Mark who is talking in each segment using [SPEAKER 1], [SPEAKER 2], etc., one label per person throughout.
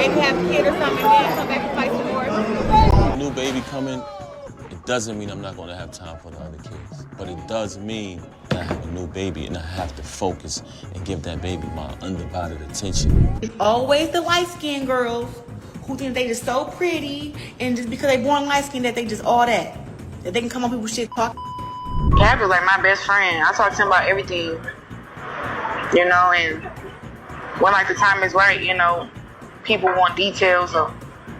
[SPEAKER 1] maybe have a kid or something, and then come back and fight some more.
[SPEAKER 2] New baby coming, it doesn't mean I'm not going to have time for the other kids. But it does mean that I have a new baby and I have to focus and give that baby my undivided attention.
[SPEAKER 3] It's always the light-skinned girls who think they just so pretty and just because they born light-skinned that they just all that. That they can come up with shit talk.
[SPEAKER 4] Gabby's like my best friend. I talk to him about everything, you know, and when like the time is right, you know, people want details of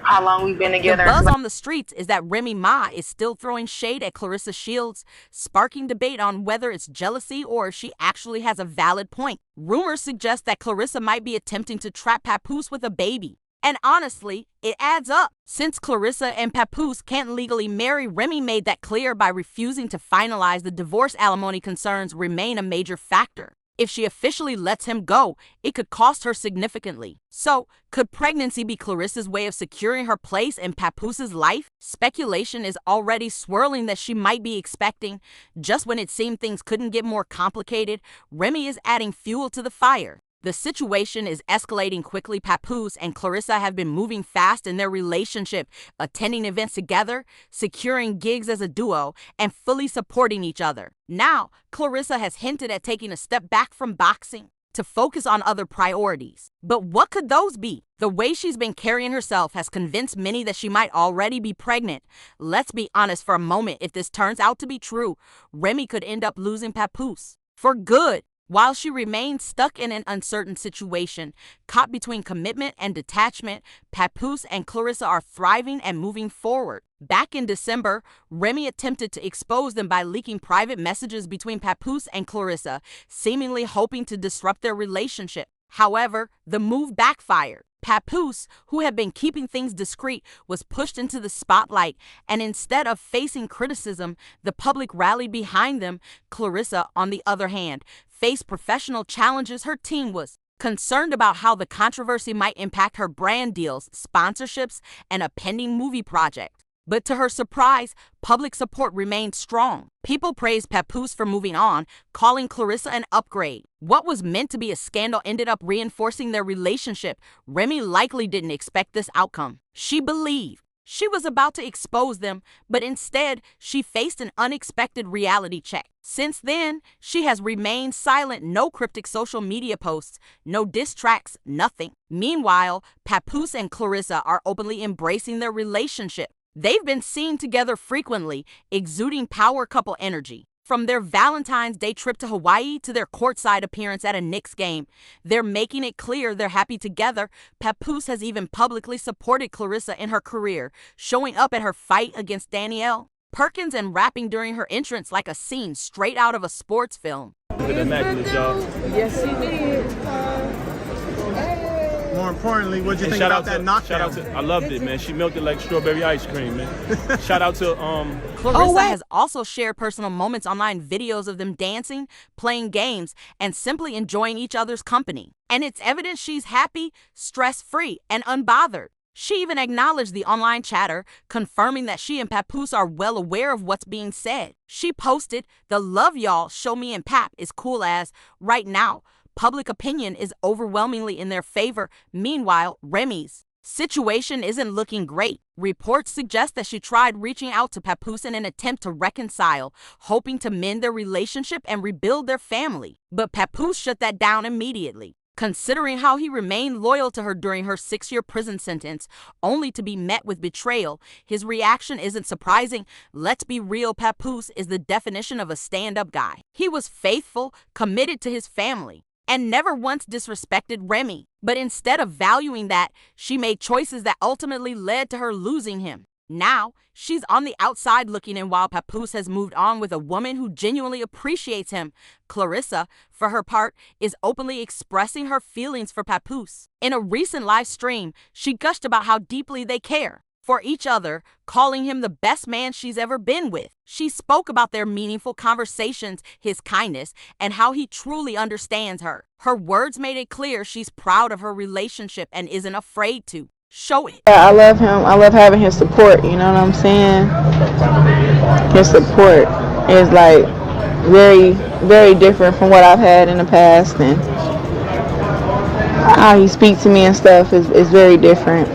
[SPEAKER 4] how long we've been together.
[SPEAKER 5] The buzz on the streets is that Remy Ma is still throwing shade at Claressa Shields, sparking debate on whether it's jealousy or if she actually has a valid point. Rumors suggest that Claressa might be attempting to trap Papoose with a baby. And honestly, it adds up. Since Claressa and Papoose can't legally marry, Remy made that clear by refusing to finalize the divorce. Alimony concerns remain a major factor. If she officially lets him go, it could cost her significantly. So, could pregnancy be Claressa's way of securing her place in Papoose's life? Speculation is already swirling that she might be expecting. Just when it seemed things couldn't get more complicated, Remy is adding fuel to the fire. The situation is escalating quickly. Papoose and Claressa have been moving fast in their relationship, attending events together, securing gigs as a duo, and fully supporting each other. Now, Claressa has hinted at taking a step back from boxing to focus on other priorities. But what could those be? The way she's been carrying herself has convinced many that she might already be pregnant. Let's be honest for a moment. If this turns out to be true, Remy could end up losing Papoose for good. While she remains stuck in an uncertain situation, caught between commitment and detachment, Papoose and Claressa are thriving and moving forward. Back in December, Remy attempted to expose them by leaking private messages between Papoose and Claressa, seemingly hoping to disrupt their relationship. However, the move backfired. Papoose, who had been keeping things discreet, was pushed into the spotlight, and instead of facing criticism, the public rallied behind them. Claressa, on the other hand, faced professional challenges. Her team was concerned about how the controversy might impact her brand deals, sponsorships, and a pending movie project. But to her surprise, public support remained strong. People praised Papoose for moving on, calling Claressa an upgrade. What was meant to be a scandal ended up reinforcing their relationship. Remy likely didn't expect this outcome. She believed she was about to expose them, but instead, she faced an unexpected reality check. Since then, she has remained silent. No cryptic social media posts, no diss tracks, nothing. Meanwhile, Papoose and Claressa are openly embracing their relationship. They've been seen together frequently, exuding power couple energy. From their Valentine's Day trip to Hawaii to their courtside appearance at a Knicks game, they're making it clear they're happy together. Papoose has even publicly supported Claressa in her career, showing up at her fight against Danielle Perkins and rapping during her entrance like a scene straight out of a sports film.
[SPEAKER 6] Immaculate, y'all.
[SPEAKER 1] Yes, she did.
[SPEAKER 6] More importantly, what'd you think about that knockdown? I loved it, man. She milked it like strawberry ice cream, man. Shout out to
[SPEAKER 5] Claressa has also shared personal moments online, videos of them dancing, playing games, and simply enjoying each other's company. And it's evident she's happy, stress-free, and unbothered. She even acknowledged the online chatter, confirming that she and Papoose are well aware of what's being said. She posted, "The love y'all show me and Pap is cool as right now. Public opinion is overwhelmingly in their favor." Meanwhile, Remy's situation isn't looking great. Reports suggest that she tried reaching out to Papoose in an attempt to reconcile, hoping to mend their relationship and rebuild their family. But Papoose shut that down immediately. Considering how he remained loyal to her during her 6-year prison sentence, only to be met with betrayal, his reaction isn't surprising. Let's be real, Papoose is the definition of a stand-up guy. He was faithful, committed to his family, and never once disrespected Remy. But instead of valuing that, she made choices that ultimately led to her losing him. Now, she's on the outside looking in while Papoose has moved on with a woman who genuinely appreciates him. Claressa, for her part, is openly expressing her feelings for Papoose. In a recent live stream, she gushed about how deeply they care for each other, calling him the best man she's ever been with. She spoke about their meaningful conversations, his kindness, and how he truly understands her. Her words made it clear she's proud of her relationship and isn't afraid to show it.
[SPEAKER 4] I love him. I love having his support, you know what I'm saying? His support is like very, very different from what I've had in the past, and how he speaks to me and stuff is very different.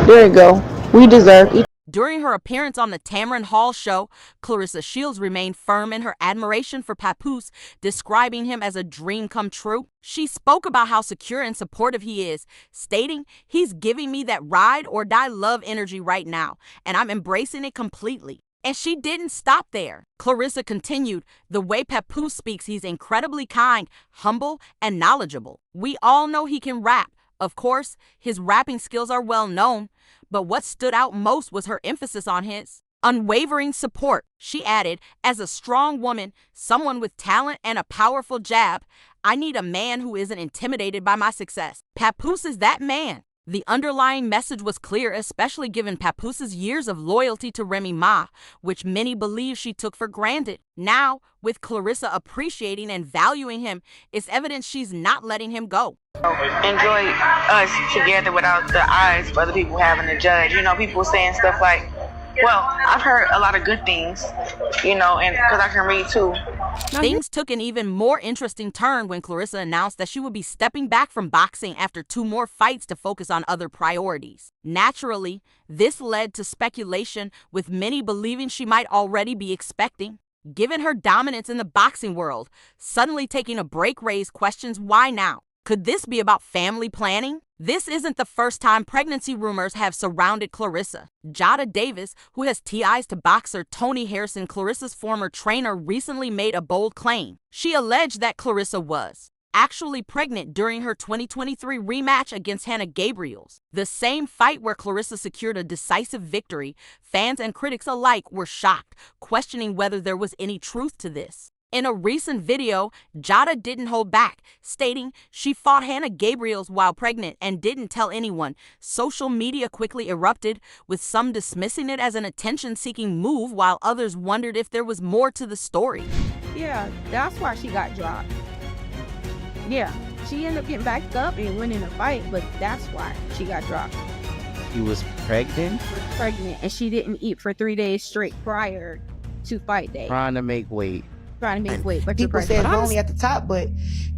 [SPEAKER 4] There you go. We deserve each.
[SPEAKER 5] During her appearance on the Tamron Hall show, Claressa Shields remained firm in her admiration for Papoose, describing him as a dream come true. She spoke about how secure and supportive he is, stating, "He's giving me that ride or die love energy right now, and I'm embracing it completely." And she didn't stop there. Claressa continued, "The way Papoose speaks, he's incredibly kind, humble, and knowledgeable. We all know he can rap. Of course, his rapping skills are well known, but what stood out most was her emphasis on his unwavering support." She added, "As a strong woman, someone with talent and a powerful jab, I need a man who isn't intimidated by my success. Papoose is that man." The underlying message was clear, especially given Papoose's years of loyalty to Remy Ma, which many believe she took for granted. Now, with Claressa appreciating and valuing him, it's evident she's not letting him go.
[SPEAKER 4] Enjoy us together without the eyes for other people having to judge. You know, people saying stuff like, well, I've heard a lot of good things, you know, and because I can read too.
[SPEAKER 5] Things took an even more interesting turn when Claressa announced that she would be stepping back from boxing after 2 more fights to focus on other priorities. Naturally, this led to speculation, with many believing she might already be expecting. Given her dominance in the boxing world, suddenly taking a break raised questions: why now? Could this be about family planning? This isn't the first time pregnancy rumors have surrounded Claressa. Jada Davis, who has ties to boxer Tony Harrison, Claressa's former trainer, recently made a bold claim. She alleged that Claressa was actually pregnant during her 2023 rematch against Hannah Gabriels. The same fight where Claressa secured a decisive victory. Fans and critics alike were shocked, questioning whether there was any truth to this. In a recent video, Jada didn't hold back, stating she fought Hannah Gabriels while pregnant and didn't tell anyone. Social media quickly erupted, with some dismissing it as an attention-seeking move, while others wondered if there was more to the story.
[SPEAKER 7] Yeah, that's why she got dropped. Yeah, she ended up getting backed up and winning a fight, but that's why she got dropped.
[SPEAKER 8] She was pregnant?
[SPEAKER 7] Pregnant, and she didn't eat for 3 days straight prior to fight day.
[SPEAKER 8] Trying to make weight.
[SPEAKER 7] Trying to make weight, but
[SPEAKER 3] People say it's lonely at the top, but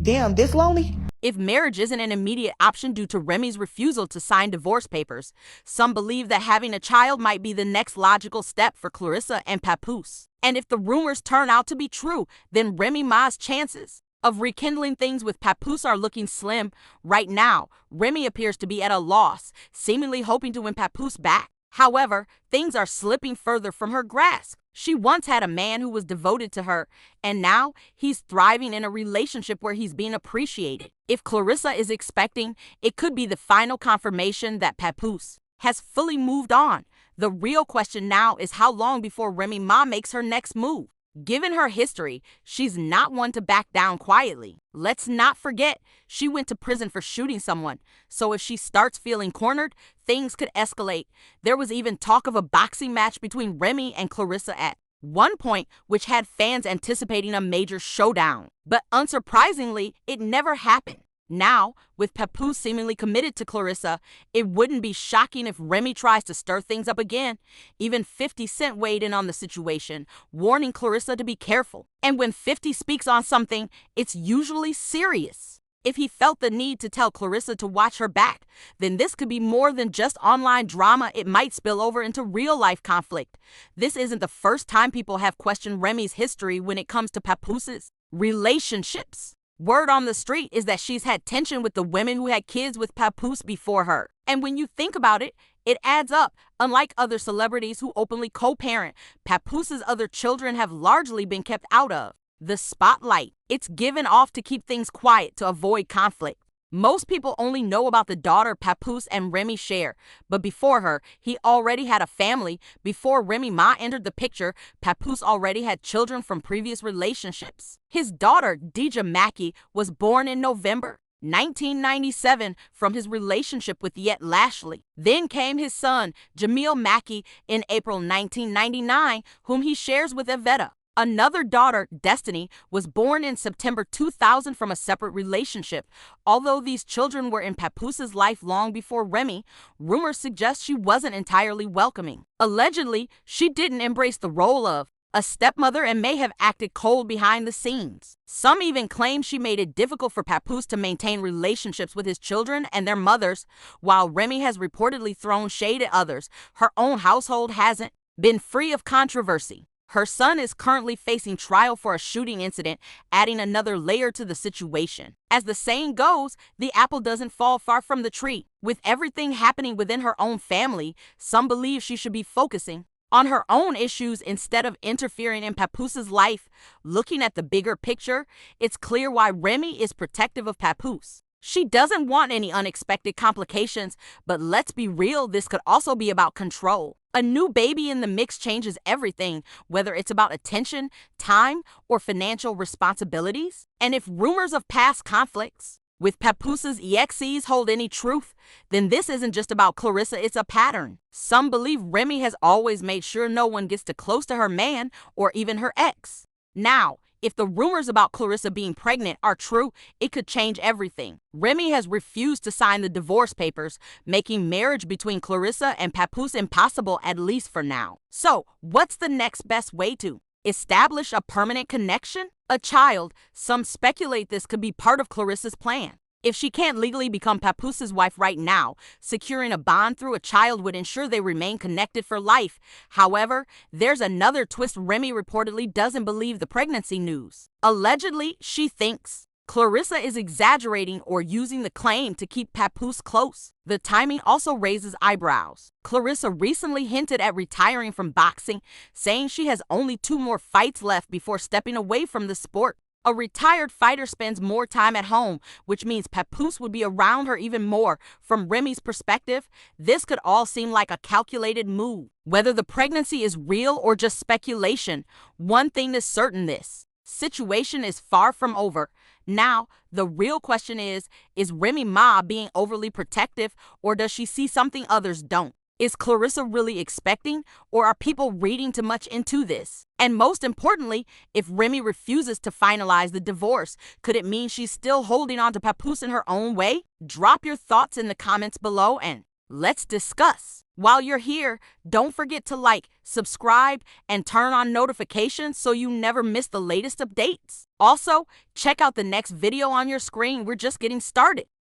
[SPEAKER 3] damn, this lonely?
[SPEAKER 5] If marriage isn't an immediate option due to Remy's refusal to sign divorce papers, some believe that having a child might be the next logical step for Claressa and Papoose. And if the rumors turn out to be true, then Remy Ma's chances of rekindling things with Papoose are looking slim. Right now, Remy appears to be at a loss, seemingly hoping to win Papoose back. However, things are slipping further from her grasp. She once had a man who was devoted to her, and now he's thriving in a relationship where he's being appreciated. If Claressa is expecting, it could be the final confirmation that Papoose has fully moved on. The real question now is how long before Remy Ma makes her next move. Given her history, she's not one to back down quietly. Let's not forget, she went to prison for shooting someone. So if she starts feeling cornered, things could escalate. There was even talk of a boxing match between Remy and Claressa at one point, which had fans anticipating a major showdown. But unsurprisingly, it never happened. Now, with Papoose seemingly committed to Claressa, it wouldn't be shocking if Remy tries to stir things up again. Even 50 Cent weighed in on the situation, warning Claressa to be careful. And when 50 speaks on something, it's usually serious. If he felt the need to tell Claressa to watch her back, then this could be more than just online drama. It might spill over into real-life conflict. This isn't the first time people have questioned Remy's history when it comes to Papoose's relationships. Word on the street is that she's had tension with the women who had kids with Papoose before her. And when you think about it, it adds up. Unlike other celebrities who openly co-parent, Papoose's other children have largely been kept out of the spotlight. It's given off to keep things quiet to avoid conflict. Most people only know about the daughter Papoose and Remy share, but before her, he already had a family. Before Remy Ma entered the picture, Papoose already had children from previous relationships. His daughter, Deja Mackey, was born in November 1997 from his relationship with Yet Lashley. Then came his son, Jamil Mackey, in April 1999, whom he shares with Evetta. Another daughter, Destiny, was born in September 2000 from a separate relationship. Although these children were in Papoose's life long before Remy, rumors suggest she wasn't entirely welcoming. Allegedly, she didn't embrace the role of a stepmother and may have acted cold behind the scenes. Some even claim she made it difficult for Papoose to maintain relationships with his children and their mothers. While Remy has reportedly thrown shade at others, her own household hasn't been free of controversy. Her son is currently facing trial for a shooting incident, adding another layer to the situation. As the saying goes, the apple doesn't fall far from the tree. With everything happening within her own family, some believe she should be focusing on her own issues instead of interfering in Papoose's life. Looking at the bigger picture, it's clear why Remy is protective of Papoose. She doesn't want any unexpected complications, but let's be real, this could also be about control. A new baby in the mix changes everything, whether it's about attention, time, or financial responsibilities. And if rumors of past conflicts with Papoose's exes hold any truth, then this isn't just about Claressa, it's a pattern. Some believe Remy has always made sure no one gets too close to her man or even her ex. Now, if the rumors about Claressa being pregnant are true, it could change everything. Remy has refused to sign the divorce papers, making marriage between Claressa and Papoose impossible, at least for now. So, what's the next best way to establish a permanent connection? A child. Some speculate this could be part of Claressa's plan. If she can't legally become Papoose's wife right now, securing a bond through a child would ensure they remain connected for life. However, there's another twist. Remy reportedly doesn't believe the pregnancy news. Allegedly, she thinks Claressa is exaggerating or using the claim to keep Papoose close. The timing also raises eyebrows. Claressa recently hinted at retiring from boxing, saying she has only 2 more fights left before stepping away from the sport. A retired fighter spends more time at home, which means Papoose would be around her even more. From Remy's perspective, this could all seem like a calculated move. Whether the pregnancy is real or just speculation, one thing is certain: this situation is far from over. Now, the real question is Remy Ma being overly protective, or does she see something others don't? Is Claressa really expecting, or are people reading too much into this? And most importantly, if Remy refuses to finalize the divorce, could it mean she's still holding on to Papoose in her own way? Drop your thoughts in the comments below and let's discuss. While you're here, don't forget to like, subscribe, and turn on notifications so you never miss the latest updates. Also, check out the next video on your screen. We're just getting started.